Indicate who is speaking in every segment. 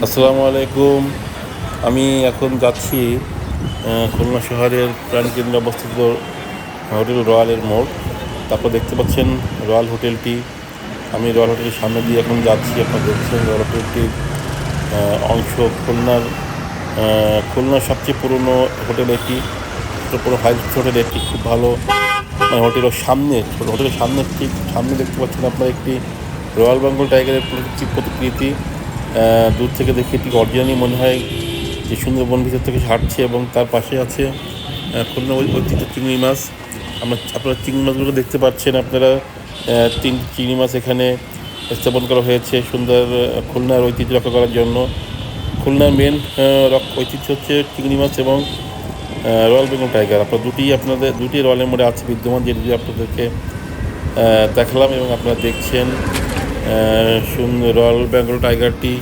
Speaker 1: আসসালামু আলাইকুম। আমি এখন যাচ্ছি খুলনা শহরের প্রাণকেন্দ্রে অবস্থিত হোটেল রয়্যালের মোড়। তারপর দেখতে পাচ্ছেন রয়্যাল হোটেলটি। আমি রয়্যাল হোটেলের সামনে দিয়ে এখন যাচ্ছি। আপনারা দেখছেন রয়্যাল হোটেলটির অংশ খুলনার সবচেয়ে পুরনো হোটেল এটি, পুরো 5 স্টার হোটেল এটি। খুব ভালো হোটেলের সামনে ঠিক সামনে দেখতে পাচ্ছেন আপনারা একটি রয়্যাল বেঙ্গল টাইগারের প্রতিকৃতি। দূর থেকে দেখে ঠিক অরিজিনালি মনে হয় যে সুন্দরবন ভিতর থেকে হাঁটছে, এবং তার পাশে আছে খুলনা ঐতিহ্য চিংড়ি মাছ। আপনারা চিংড়ি মাছগুলো দেখতে পাচ্ছেন। আপনারা 3 চিংড়ি মাছ এখানে স্থাপন করা হয়েছে সুন্দর খুলনার ঐতিহ্য রক্ষা করার জন্য। খুলনার মেন ঐতিহ্য হচ্ছে চিংড়ি মাছ এবং রয়্যাল বেঙ্গল টাইগার। আপনাদের দুটি রয়্যালের মোড়ে আছে বিদ্যমান, যেটি আপনাদেরকে দেখালাম, এবং আপনারা দেখছেন সুন্দর রয়্যাল বেঙ্গল টাইগারটি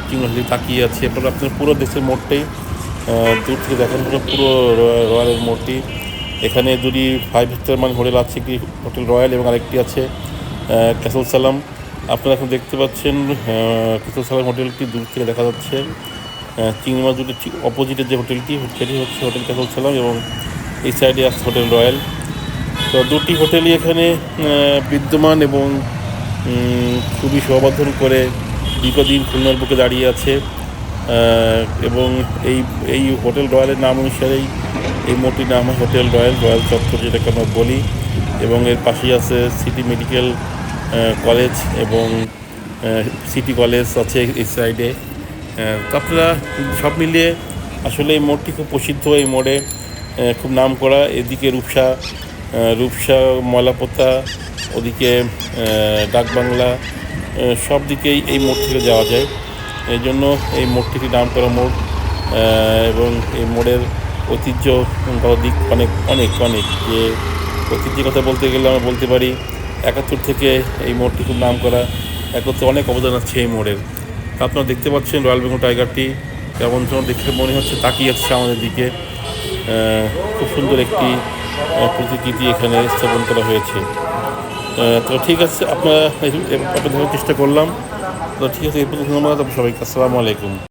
Speaker 1: চিংড়ি তাকিয়ে আছে। এরপর আপনার পুরো দেশের মোড়টাই দূর থেকে দেখানো হলো, পুরো রয়্যালের মোড়টি। এখানে দুটি 5 স্টার হোটেল আছে, একটি হোটেল রয়্যাল এবং আরেকটি আছে ক্যাসেল সালাম। আপনারা এখন দেখতে পাচ্ছেন ক্যাসেল সালাম হোটেলটি দূর থেকে দেখা যাচ্ছে। চিংড়ি মাছ দুটি ঠিক অপোজিটের যে হোটেলটি, সেটি হচ্ছে হোটেল ক্যাসেল সালাম, এবং এই সাইডে আছে হোটেল রয়্যাল। তো দুটি হোটেলই এখানে বিদ্যমান এবং খুবই শোভাবর্ধন করে দীর্ঘদিন খুলনার বুকে দাঁড়িয়ে আছে। এবং এই হোটেল রয়্যালের নাম অনুসারেই এই মোড়টির নাম হয় হোটেল রয়্যাল চত্বর, যেটাকে আমরা বলি। এবং এর পাশেই আছে সিটি মেডিকেল কলেজ এবং সিটি কলেজ আছে এই সাইডে। তো আপনারা সব মিলিয়ে আসলে এই মোড়টি খুব প্রসিদ্ধ। এই মোড়ে খুব নাম করা। এদিকে রূপসা ময়লাপোতা, ওদিকে ডাকবাংলা, সব দিকেই এই মোড় থেকে যাওয়া যায়। এই জন্য এই মোড়টিকে নাম করা মোড়। এবং এই মোড়ের ঐতিহ্য দিক অনেক অনেক অনেক যে ঐতিহ্যের কথা বলতে গেলে আমরা বলতে পারি 71 থেকে এই মোড়টি খুব নাম করা। 71 অনেক অবদান আছে এই মোড়ের। আপনারা দেখতে পাচ্ছেন রয়্যাল বেঙ্গল টাইগারটি কেমন যেন দেখে মনে হচ্ছে তাকিয়ে যাচ্ছে আমাদের দিকে। খুব সুন্দর একটি প্রতিকৃতি এখানে স্থাপন করা হয়েছে। তো ঠিক আছে, আপনাদের চেষ্টা করলাম। তো ঠিক আছে, এই পর্যন্ত ধন্যবাদ সবাইকে। আসসালামু আলাইকুম।